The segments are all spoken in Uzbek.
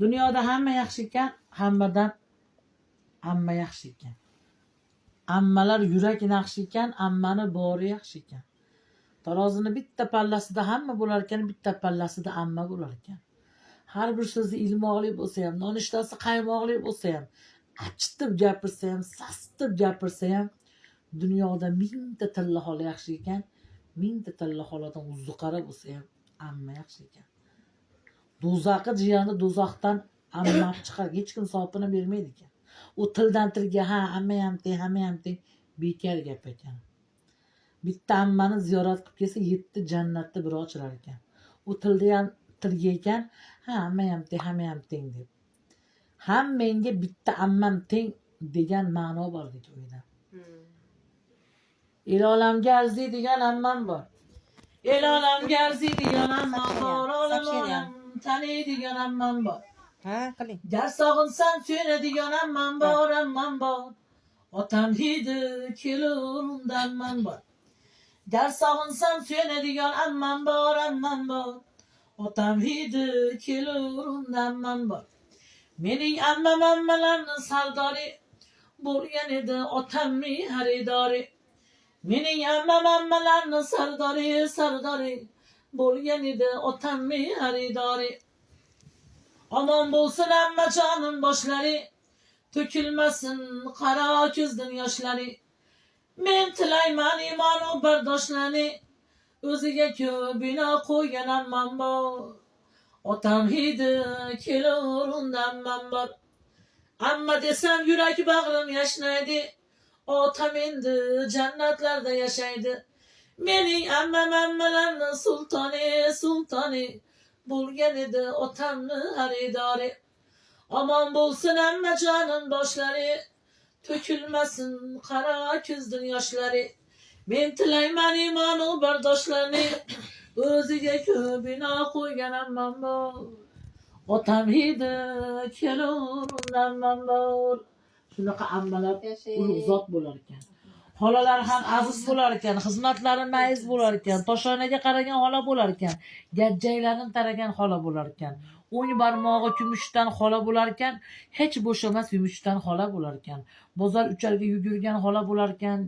Dunyoda hamma yaxshi ekan, hammadan amma yaxshi ekan. Ammalar yurak yaxshi ekan, ammani bori yaxshi ekan. Tarozini bitta pallasida hamma bo'lar ekan, bitta pallasida amma bo'lar ekan. Har bir so'zi ilmoqli bo'lsa ham, nonushtasi qaymoqli bo'lsa ham, achitib gapirsa ham, sasitib gapirsa ham, dunyoda mingta tilla xola yaxshi ekan, mingta tilla xoladan uzuqara bo'lsa ham amma yaxshi ekan. Do'zaxi jiyani do'zaxdan ammab chiqar, hech kim sopini bermaydi ekan. U tildan tilga ha amma ham teng, hamma ham teng bekar gap ekan. Bitta ammani ziyorat qilib kelsa 7 jannatni bir ochilar ekan. U tilda ham tilga ekan, ha hamma ham teng, hamma ham teng deb. Ham menga bitta ammam teng degan ma'no bor dedi o'yda. El olamga arziydigan ammam bor. El olamga arziydigan ammam bor. Olam taniydigan ammam bor. Ha, qiling. Gar sog'insam suyunadigan ammam bor, ammam bor. Otam hidi kelurunda ammam bor. Gar sog'insam suyunadigan ammam bor, ammam bor. Otam hidi kelurunda ammam bor. Mening ammam ammalarni sardori bo'lgan edi, otammi xaridori. Mening ammam ammalarni sardori bo'lgan edi, otammi xaridori. Aman bo'lsin amma jonim boshlari, to'kilmasin qaro ko'zdan yoshlari. Men tilayman iymonu bardoshlari, o'ziga ko'p bino qo'ygan ammam bor. Otam hidi kelurunda ammam bor. Amma desam yurak bag'rim yashnaydi, otam endi jannatlarda yashaydi. Mening ammam ammalarni sultoni bo'lgan edi, otamni xaridori. Aman bo'lsin amma jonim boshlari, to'kilmasin qaro ko'zdan yoshlari. Men tilayman iymonu bardoshlarni, o'ziga ko'p bino qo'ygan ammam bor. Otam hidi kelurunda ammam bor. Shunaqa ammalar ulug' zot bo'lar ekan. Xolalar ham aziz bo'lar ekan, xizmatlari mayiz bo'lar ekan, toshonaga qaragan xola bo'lar ekan, gajjaylarni taragan xola bo'lar ekan, o'ng barmog'i kumushdan xola bo'lar ekan, hech bo'shamas yumushdan xola bo'lar ekan, bozor ucharga yugurgan xola bo'lar ekan,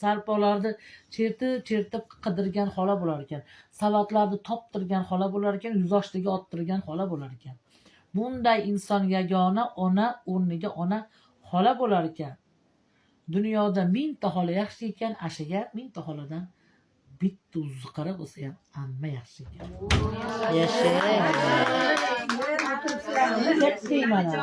sarpolarni chertib qidirgan xola bo'lar ekan, savatlarni toptirgan xola bo'lar ekan, yuzoshiga ottirgan xola bo'lar ekan. Bunday inson yagona ona o'rniga ona xola bo'lar ekan. Dunyoda 1000 ta xola yaxshi ekan, ashaga 1000 ta xoladan bitta uzuqara bo'lsa ham amma yaxshi ekan. Yashang. Ketding mana.